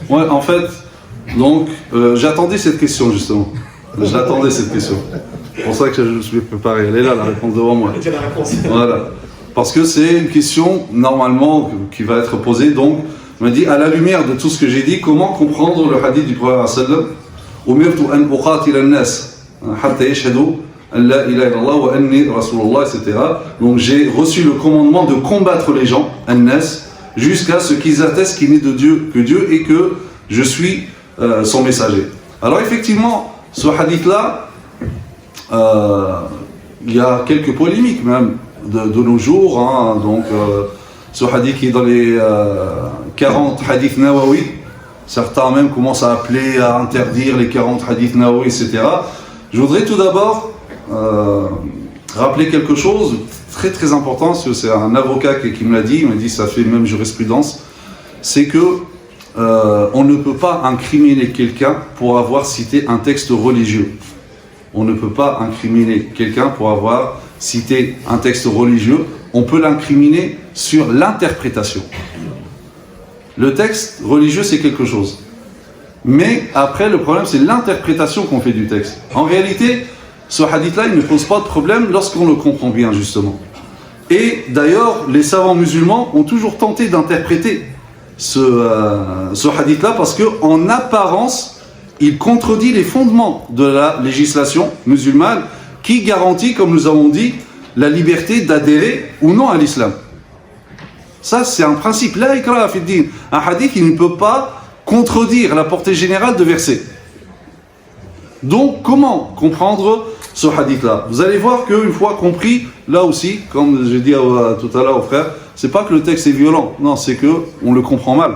Ouais, en fait, donc, j'attendais cette question justement. J'attendais cette question. C'est pour ça que je me suis préparé. Elle est là, la réponse devant moi. Voilà. Parce que c'est une question, normalement, qui va être posée. Donc, je me dis, à la lumière de tout ce que j'ai dit, comment comprendre le hadith du prophète sallallahu alayhi wa sallam, umirtu an uqatila an-nas hatta yashhadu an la ilaha illallah wa anni rasulullah, etc. Donc, j'ai reçu le commandement de combattre les gens, an-nas, jusqu'à ce qu'ils attestent qu'il n'est de Dieu que Dieu et que je suis son messager. Alors, effectivement, ce hadith-là, il y a quelques polémiques même de nos jours. Hein, donc, ce hadith qui est dans les 40 hadiths Nawawi, certains même commencent à appeler à interdire les 40 hadiths Nawawi, etc. Je voudrais tout d'abord rappeler quelque chose très très important, parce que c'est un avocat qui me l'a dit, il m'a dit ça fait même jurisprudence, c'est que on ne peut pas incriminer quelqu'un pour avoir cité un texte religieux. On ne peut pas incriminer quelqu'un pour avoir cité un texte religieux. On peut l'incriminer sur l'interprétation. Le texte religieux, c'est quelque chose. Mais après, le problème, c'est l'interprétation qu'on fait du texte. En réalité, ce hadith-là, il ne pose pas de problème lorsqu'on le comprend bien, justement. Et d'ailleurs, les savants musulmans ont toujours tenté d'interpréter ce hadith-là parce qu'en apparence, il contredit les fondements de la législation musulmane qui garantit, comme nous avons dit, la liberté d'adhérer ou non à l'islam. Ça, c'est un principe. La ikraha fi din. Un hadith, il ne peut pas contredire la portée générale de versets. Donc, comment comprendre ce hadith-là? Vous allez voir qu'une fois compris, là aussi, comme j'ai dit tout à l'heure au frère, c'est pas que le texte est violent, non, c'est qu'on le comprend mal.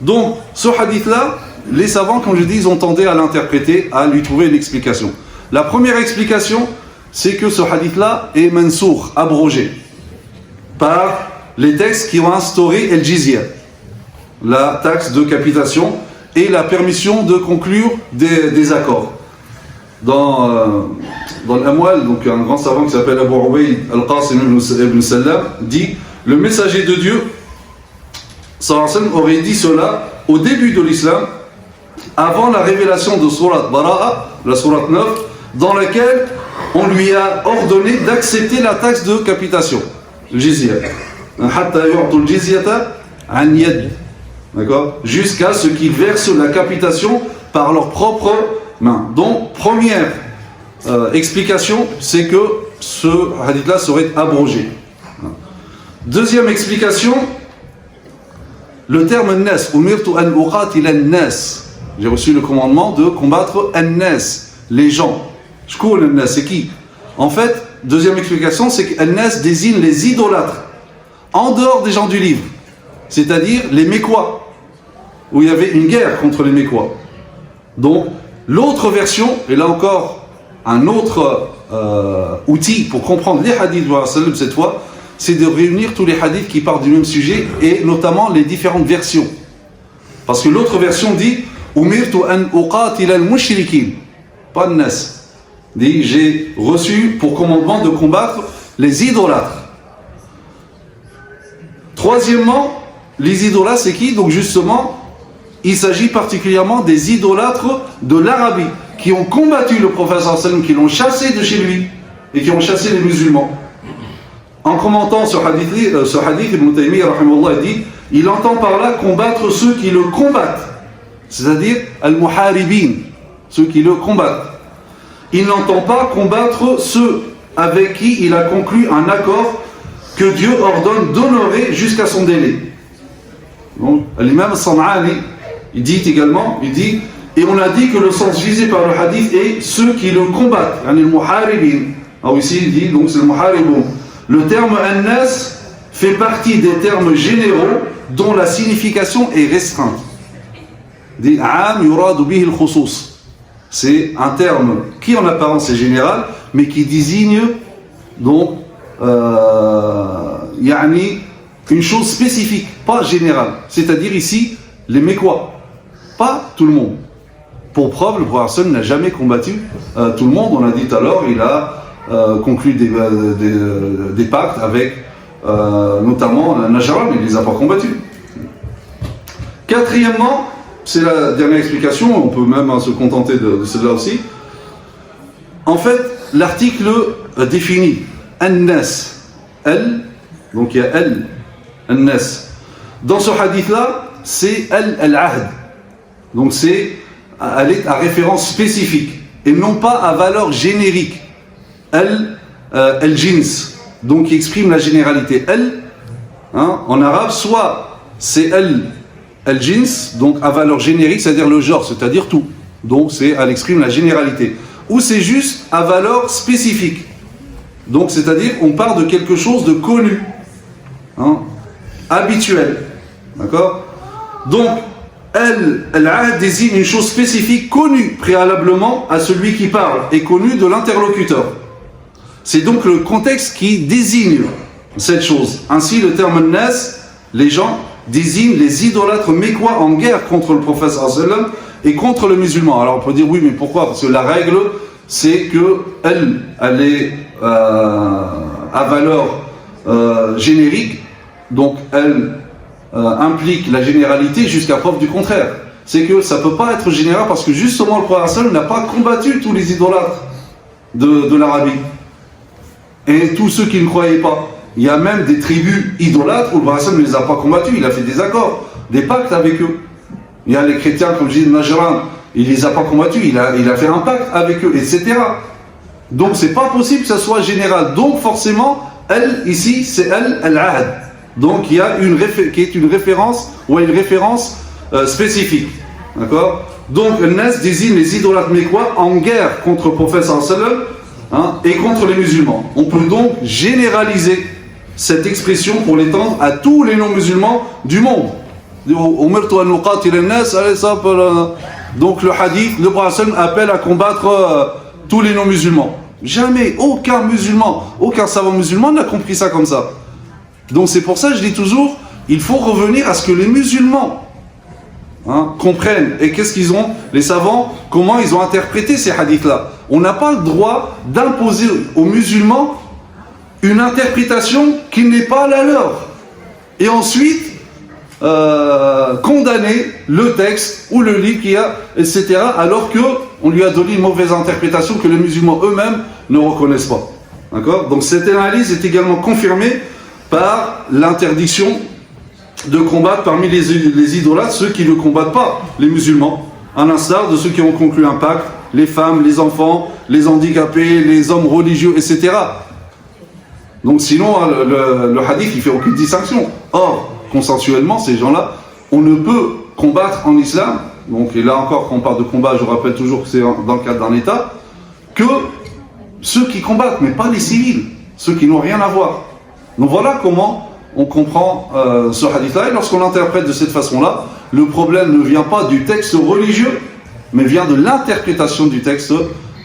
Donc, ce hadith-là, les savants, comme je dis, ils ont tenté à l'interpréter, à lui trouver une explication. La première explication, c'est que ce hadith-là est mansour, abrogé, par les textes qui ont instauré el jizya, la taxe de capitation, et la permission de conclure des accords. Dans l'Amwal, donc un grand savant qui s'appelle Abu Ubayd al-Qasim ibn Sallam, dit « Le messager de Dieu, sallallahu alayhi wa sallam, aurait dit cela au début de l'islam, avant la révélation de Surat Bara'a, la Surat 9, dans laquelle on lui a ordonné d'accepter la taxe de capitation, le jizya. Hatta yu'tul jizyata an yad. D'accord ? Jusqu'à ce qu'ils versent la capitation par leurs propres mains. Donc, première explication, c'est que ce hadith-là serait abrogé. Deuxième explication, le terme nas, umirtu an uqatila an-nas. J'ai reçu le commandement de combattre an-nas, les gens. Shkoun an-nas, c'est qui? En fait, deuxième explication, c'est que an-nas désigne les idolâtres, en dehors des gens du livre, c'est-à-dire les Mécois, où il y avait une guerre contre les Mécois. Donc, l'autre version, et là encore, un autre outil pour comprendre les hadiths de Rasul cette fois, c'est de réunir tous les hadiths qui parlent du même sujet, et notamment les différentes versions. Parce que l'autre version dit « Umirtu an uqatila al-mushrikin » pas de nas. Dit « J'ai reçu pour commandement de combattre les idolâtres ». Troisièmement, les idolâtres, c'est qui? Donc justement, il s'agit particulièrement des idolâtres de l'Arabie, qui ont combattu le prophète sallallahu alayhi wa sallam, qui l'ont chassé de chez lui, et qui ont chassé les musulmans. En commentant ce hadith, Ibn Taymiyyah rahimahullah dit, il entend par là combattre ceux qui le combattent, c'est-à-dire al-muharibin, ceux qui le combattent. Il n'entend pas combattre ceux avec qui il a conclu un accord que Dieu ordonne d'honorer jusqu'à son délai. Donc, l'imam San'ani, il dit également, il dit, et on a dit que le sens visé par le hadith est ceux qui le combattent, yani al-muharibin. Alors ici il dit, donc c'est le muharibun. Le terme an-nas fait partie des termes généraux dont la signification est restreinte. Dit am yuradu bihi al-khusus. C'est un terme qui en apparence est général, mais qui désigne donc yani une chose spécifique, pas générale. C'est-à-dire ici les Mécois, pas tout le monde. Pour preuve, le prophète n'a jamais combattu tout le monde. On a dit tout à l'heure, il a conclu des pactes avec notamment Najran, il ne les a pas combattus. Quatrièmement, c'est la dernière explication, on peut même se contenter de celle-là aussi. En fait, l'article définit An-Nas, elle, donc il y a elle, An-Nas. Dans ce hadith-là, c'est al-ahd. Donc elle est à référence spécifique et non pas à valeur générique. Al-jins, donc qui exprime la généralité. En arabe, soit c'est al-jins, donc à valeur générique, c'est-à-dire le genre, c'est-à-dire tout. Donc elle exprime la généralité. Ou c'est juste à valeur spécifique. Donc c'est-à-dire on parle de quelque chose de connu, habituel. D'accord? Donc al-ahd désigne une chose spécifique connue préalablement à celui qui parle et connue de l'interlocuteur. C'est donc le contexte qui désigne cette chose. Ainsi, le terme nas, les gens désignent les idolâtres mécois en guerre contre le prophète sallam et contre le musulman. Alors on peut dire oui, mais pourquoi? Parce que la règle, c'est que elle est à valeur générique, donc elle implique la généralité jusqu'à preuve du contraire. C'est que ça ne peut pas être général parce que justement le prophète sallam n'a pas combattu tous les idolâtres de l'Arabie. Et tous ceux qui ne croyaient pas. Il y a même des tribus idolâtres où le prophète ne les a pas combattus, il a fait des accords, des pactes avec eux. Il y a les chrétiens, comme je dis, de Najran, il ne les a pas combattus, il a fait un pacte avec eux, etc. Donc c'est pas possible que ça soit général. Donc forcément, elle, ici, c'est elle, al-ahd. Donc il y a qui est une référence, ou une référence spécifique. D'accord? Donc le nas désigne les idolâtres mécois en guerre contre le prophète sallam et contre les musulmans. On peut donc généraliser cette expression pour l'étendre à tous les non-musulmans du monde. Donc le hadith, le prophète appelle à combattre tous les non-musulmans. Jamais, aucun musulman, aucun savant musulman n'a compris ça comme ça. Donc c'est pour ça que je dis toujours, il faut revenir à ce que les musulmans comprennent. Et qu'est-ce qu'ils ont, les savants, comment ils ont interprété ces hadiths-là. On n'a pas le droit d'imposer aux musulmans une interprétation qui n'est pas la leur. Et ensuite, condamner le texte ou le livre qu'il y a, etc., alors qu'on lui a donné une mauvaise interprétation que les musulmans eux-mêmes ne reconnaissent pas. D'accord? Donc cette analyse est également confirmée par l'interdiction de combattre parmi les idolâtres ceux qui ne combattent pas les musulmans, à l'instar de ceux qui ont conclu un pacte, les femmes, les enfants, les handicapés, les hommes religieux, etc. Donc sinon, le hadith, il fait aucune distinction. Or, consensuellement, ces gens-là, on ne peut combattre en islam, donc, et là encore, quand on parle de combat, je rappelle toujours que c'est dans le cadre d'un État, que ceux qui combattent, mais pas les civils, ceux qui n'ont rien à voir. Donc voilà comment on comprend ce hadith-là, et lorsqu'on l'interprète de cette façon-là, le problème ne vient pas du texte religieux, mais vient de l'interprétation du texte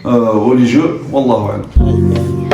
religieux. Wallahu a'lam.